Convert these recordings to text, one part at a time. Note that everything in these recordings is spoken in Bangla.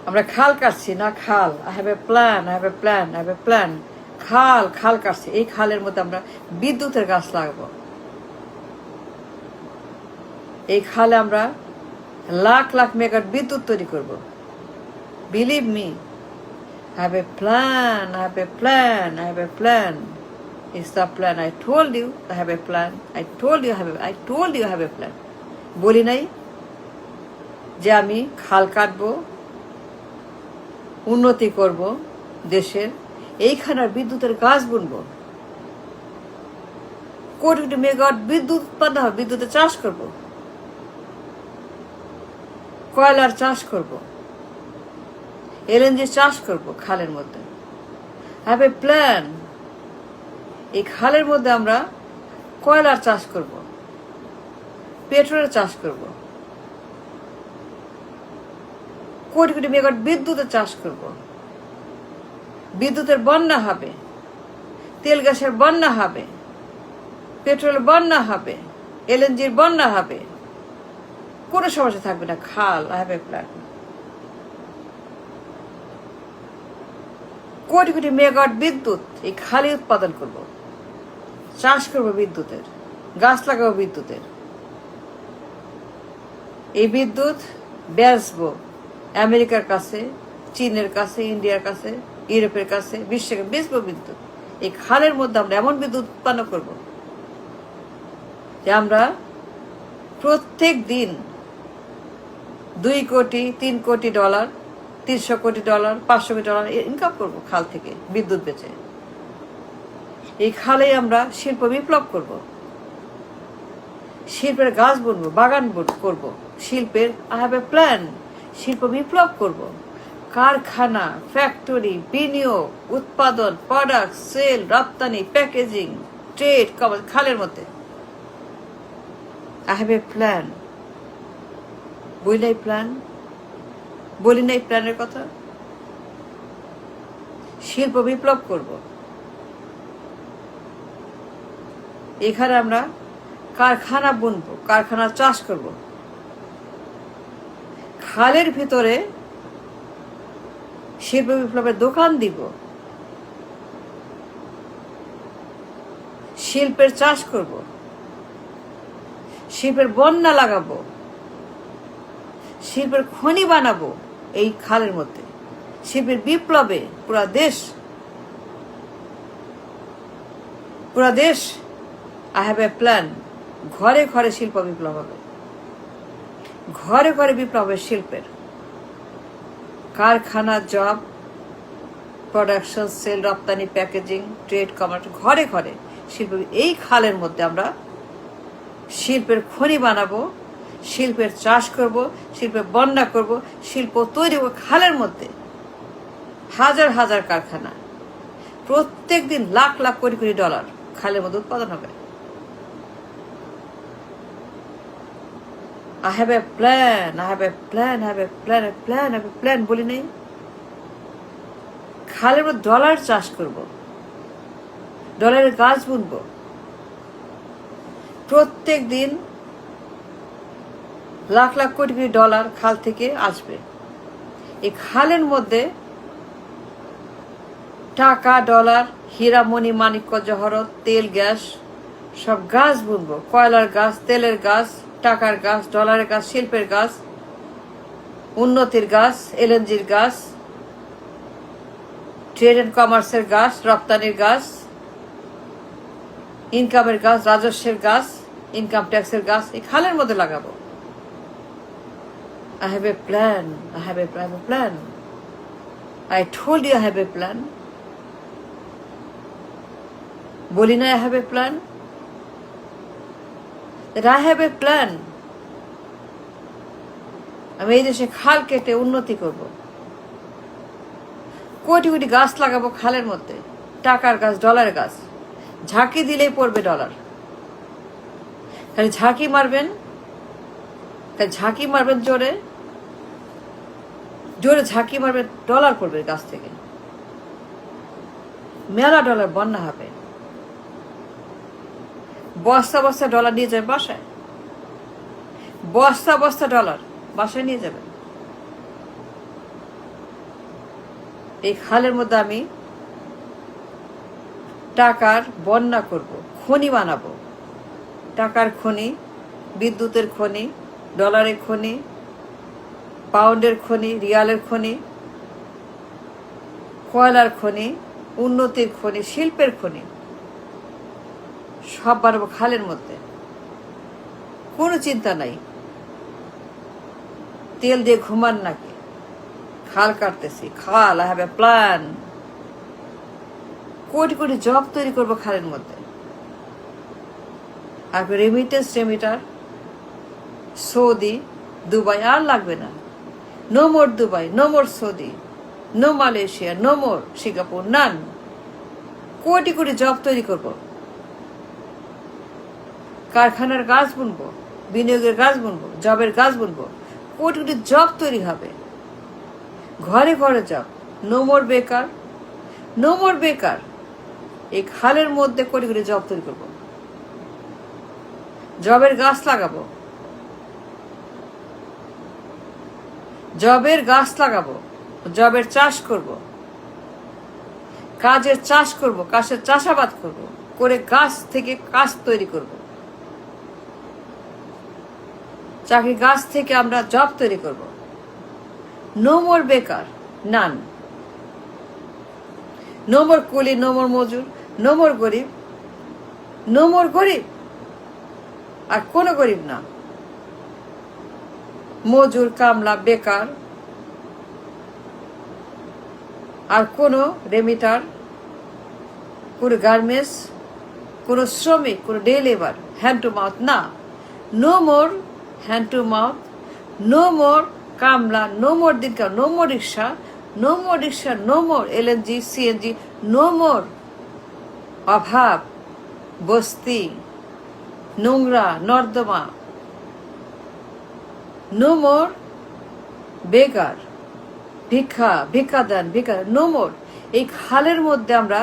আমরা খাল কাটছি না, খাল। I have a plan, I have a plan, I have a plan. খাল খাল কাটছি, এই খালের মধ্যে আমরা বিদ্যুতের গাছ লাগাবো। এই খালে আমরা লাখ লাখ মেগাওয়াট বিদ্যুৎ তৈরি করব। Believe me, I have a plan, I have a plan, I have a plan. It's the plan. I told you I have a plan. I told you I have a plan. বলি নাই যে আমি খাল কাটবো, উন্নতি করব দেশের, এইখানে বিদ্যুতের গাছ বুনবো, কোটি কোটি মেগাওয়াট বিদ্যুৎ উৎপন্ন হবে, বিদ্যুতের চাষ করব, কয়লার চাষ করব, এলএনজি চাষ করব খালের মধ্যে। Have a plan. এই খালের মধ্যে আমরা কয়লার চাষ করব, পেট্রোলের চাষ করব, কোটি কোটি মেগাওয়াট বিদ্যুতের চাষ করব। বিদ্যুতের বন্যা হবে, তেল গ্যাসের বন্যা হবে, পেট্রোলের বন্যা হবে, এলএনজির বন্যা হবে, কোনো সমস্যা থাকবে না। খাল, I have a plan. Crore crore megawatt বিদ্যুৎ এই খালি উৎপাদন করব, চাষ করব বিদ্যুতের, গাছ লাগাবো বিদ্যুতের। এই বিদ্যুৎ বেচবো আমেরিকার কাছে, চীনের কাছে, ইন্ডিয়ার কাছে, ইউরোপের কাছে, বিশ্বের বেচবো বিদ্যুৎ। এই খালের মধ্যে আমরা এমন বিদ্যুৎ উৎপন্ন করব যে আমরা প্রত্যেক দিন 2 কোটি, 3 কোটি ডলার, 300 কোটি ডলার, 500 কোটি ডলার ইনকাম করবো খাল থেকে বিদ্যুৎ বেচে। এই খালে আমরা শিল্প বিপ্লব করব, শিল্পের গাছ বুনবো, বাগান করব, শিল্পের আই হ্যাভ এ প্ল্যান। শিল্প বিপ্লব করব, কারখানা, ফ্যাক্টরি, বিনিয়োগ, উৎপাদন, প্রোডাক্ট, সেল, রপ্তানি, প্যাকেজিং, ট্রেড, খালের মধ্যে। I have a plan. বলি নাই প্ল্যান, বলি নাই প্ল্যানের কথা। শিল্প বিপ্লব করব, এখানে আমরা কারখানা বুনবো, কারখানা চাষ করব, খালের ভিতরে শিল্প বিপ্লবের দোকান দিব, শিল্পের চাষ করব, শিল্পের বন্যা লাগাবো, শিল্পের খনি বানাবো এই খালের মধ্যে। শিল্পের বিপ্লবে পুরা দেশ আই হ্যাভ এ প্ল্যান। ঘরে ঘরে শিল্প বিপ্লব হবে, ঘরে ঘরে বিপ্লব হবে শিল্পের। কারখানা, জব, প্রোডাকশন, সেল, রপ্তানি, প্যাকেজিং, ট্রেড, কমার্স, ঘরে ঘরে শিল্প। এই খালের মধ্যে আমরা শিল্পের খনি বানাবো, শিল্পের চাষ করব, শিল্পের বন্যা করব, শিল্প তৈরি করব খালের মধ্যে। হাজার হাজার কারখানা, প্রত্যেক দিন লাখ লাখ কোটি কোটি ডলার খালের মধ্যে উৎপাদন হবে। I have a plan, I have a plan, I have a plan, I have a plan বলি নেই। খালের মধ্যে ডলার চাষ করব, ডলারের গাছ বুনবো, প্রত্যেক দিন লাখ লাখ কোটি কোটি ডলার খাল থেকে আসবে। এই খালের মধ্যে টাকা, ডলার, হীরা, মণি, মাণিক্য, জহরত, তেল, গ্যাস, সব গাছ বুনবো। কয়লার গাছ, তেলের গাছ, টাকার গাছ, ডলারের গাছ, শিল্পের গাছ, উন্নতির গাছ, এলএনজির গাছ, ট্রেড এন্ড কমার্সের গাছ, রপ্তানির গাছ, ইনকামের গাছ, রাজস্বের গাছ, ইনকাম ট্যাক্সের গাছ এই খালের মধ্যে লাগাবো। I have a plan, I have a plan. I told you I have a plan. বলি না I have a plan? That I have a plan. আমি এই দেশে খাল কেটে উন্নতি করব, কোটি কোটি গাছ লাগাবো খালের মধ্যে, টাকার গাছ, ডলারের গাছ। ঝাঁকি দিলেই পড়বে ডলার। খালি ঝাঁকি মারবেন, ঝাঁকি মারবেন জোরে জোরে ঝাঁকি মারবেন, ডলার পড়বে গাছ থেকে, মেলা ডলার বন্যা হবে। বস্তা বস্তা ডলার নিয়ে যাবেন বাসায়, বস্তা বস্তা ডলার বাসায় নিয়ে যাবেন। এই খালের মধ্যে আমি টাকার বন্যা করব, খনি বানাবো। টাকার খনি, বিদ্যুতের খনি, ডলারের খনি, পাউন্ডের খনি, রিয়ালের খনি, কয়লার খনি, উন্নতির খনি, শিল্পের খনি সব বানাবো খালের মধ্যে। কোনো চিন্তা নাই, তেল দিয়ে ঘুমান নাকি, খাল কাটতেছি, খাল, আই হ্যাভ এ প্ল্যান। কোটি কোটি জব তৈরি করবো খালের মধ্যে। আর রেমিটার সৌদি, দুবাই আর লাগবে না। No more Dubai, no more Saudi, no Malaysia, no more Singapore, none. Crore crore job তৈরি করব। কারখানার গাছ বুনবো, বিনিয়োগের গাছ বুনবো, জবের গাছ বুনবো। কোটি কোটি জব তৈরি হবে, ঘরে ঘরে জব। নো মোর বেকার, নো মোর বেকার। এই খালের মধ্যে কোটি কোটি জব তৈরি করবো। জবের গাছ লাগাবো, জবের গাছ লাগাবো, জবের চাষ করব, কাজের চাষ করব, কাজের চাষাবাদ করব, করে গাছ থেকে কাজ তৈরি করব। চাকরি গাছ থেকে আমরা জব তৈরি করব। নো মোর বেকার, নান। নো মোর কুলি, নো মোর মজুর, নো মোর গরিব, নো মোর গরিব। আর কোনো গরিব না, মজুর, কামলা, বেকার। আর কোনো রেমিটার, কোনো গার্মেন্টস, কোনো শ্রমিক, কোনো day labour, hand to mouth না। No more hand to mouth, no more কামলা, নো মোর দিনকা, no more rickshaw, no more rickshaw, no more LNG, CNG, no more অভাব, বস্তি, নোংরা, নর্দমা। নো মোর বেকার, ভিক্ষাদান, নো মোর। এই খালের মধ্যে আমরা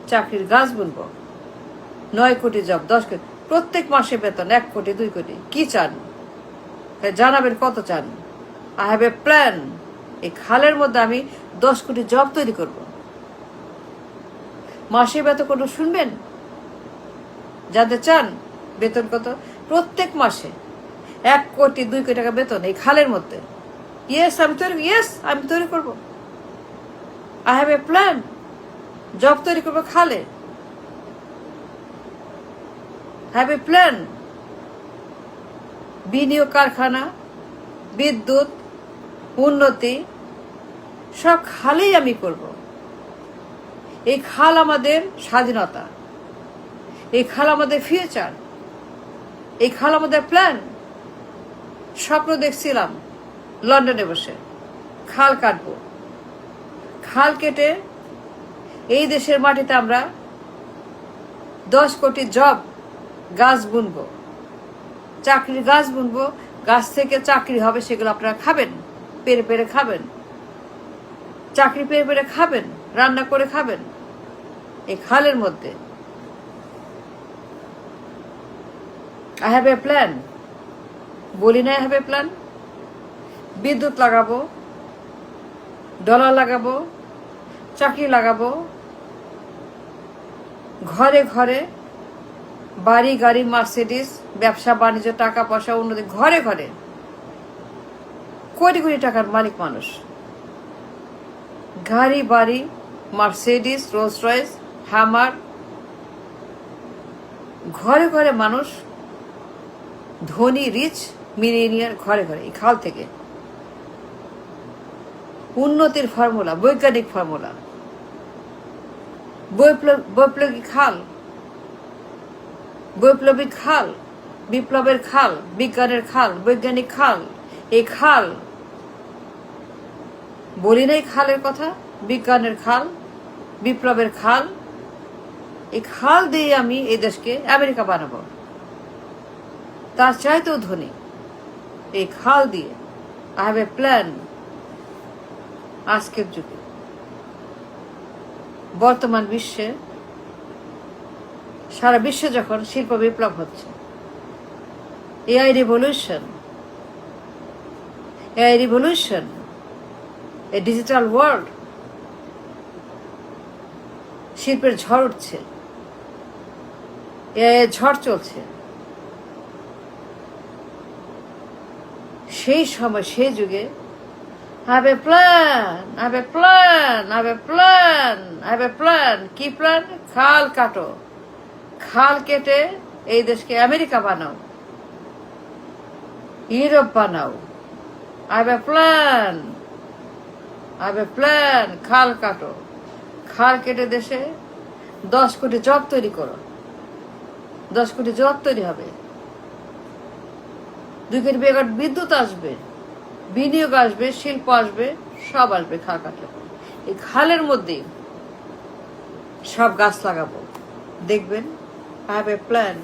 চাকরির গাছ বুনবো। 9 কোটি জব, 10 কোটি, প্রত্যেক মাসে বেতন 1 কোটি, 2 কোটি। কি চান জানাবেন, কত চান? I have a plan. এই খালের মধ্যে আমি 10 কোটি জব তৈরি করব। মাসে বেতন কত শুনবেন? জানতে চান বেতন কত? প্রত্যেক মাসে 1 কোটি, 2 কোটি টাকা বেতন এই খালের মধ্যে। আমি তৈরি করবো। I have a plan. Job তৈরি করবো খালে। Have a plan. বিনিয়োগ, কারখানা, বিদ্যুৎ, উন্নতি সব খালেই আমি করব। এই খাল আমাদের স্বাধীনতা, এই খাল আমাদের ফিউচার, এই খাল আমাদের প্ল্যান। স্বপ্ন দেখছিলাম লন্ডনে বসে খাল কাটবো। খাল কেটে এই দেশের মাটিতে আমরা 10 কোটি জব গাছ বুনবো, চাকরির গাছ বুনবো। গাছ থেকে চাকরি হবে, সেগুলো আপনারা খাবেন, পেরে পেরে খাবেন। চাকরি পেরে পেরে খাবেন, রান্না করে খাবেন এই খালের মধ্যে। I have a plan. বলি না আই হ্যাভ এ প্ল্যান? বিদ্যুৎ লাগাবো, ডলার লাগাবো, চাকরি লাগাবো, ঘরে ঘরে বাড়ি, গাড়ি, মার্সিডিস, ব্যবসা বাণিজ্য, টাকা পয়সা, উন্নতি। ঘরে ঘরে কোটি কোটি টাকার মালিক মানুষ। গাড়ি, বাড়ি, মার্সিডিস, রোলস রয়েস, হ্যামার। ঘরে ঘরে মানুষ, ধনী, রিচ, মিলিনিয়ার ঘরে ঘরে এই খাল থেকে। উন্নতির ফর্মুলা, বৈজ্ঞানিক ফর্মুলা, বৈপ্লবিক খাল, বৈপ্লবিক খাল, বিপ্লবের খাল, বিজ্ঞানের খাল, বৈজ্ঞানিক খাল। এই খাল, বলি নাই খালের কথা? বিজ্ঞানের খাল, বিপ্লবের খাল। এই খাল দিয়ে আমি এই দেশকে আমেরিকা বানাবো, তার চাইতেও ধনী। এই খাল দিয়ে আই হ্যাভ এ প্ল্যান। আজকের যুগে, বর্তমান বিশ্বে, সারা বিশ্বে যখন শিল্প বিপ্লব হচ্ছে, এআই রিভলিউশন, এ ডিজিটাল ওয়ার্ল্ড, শিল্পের ঝড় উঠছে, ঝড় চলছে। সেই সময় সেই যুগে have a plan, have a plan, have a plan, have a plan. কি প্ল্যান? খাল কাটো, খাল কেটে এই দেশকে আমেরিকা বানাও, ইউরোপ বানাও। have a plan, have a plan. খাল কাটো, খাল কেটে দেশে 10 কোটি জব তৈরি করো। 10 কোটি জব তৈরি হবে, 2 কোটি মেগাওয়াট বিদ্যুৎ আসবে, বিনিয়োগ আসবে, শিল্প আসবে, সব আসবে খাল কাটলে। এই খালের মধ্যেই সব গাছ লাগাবো, দেখবেন। Have a plan.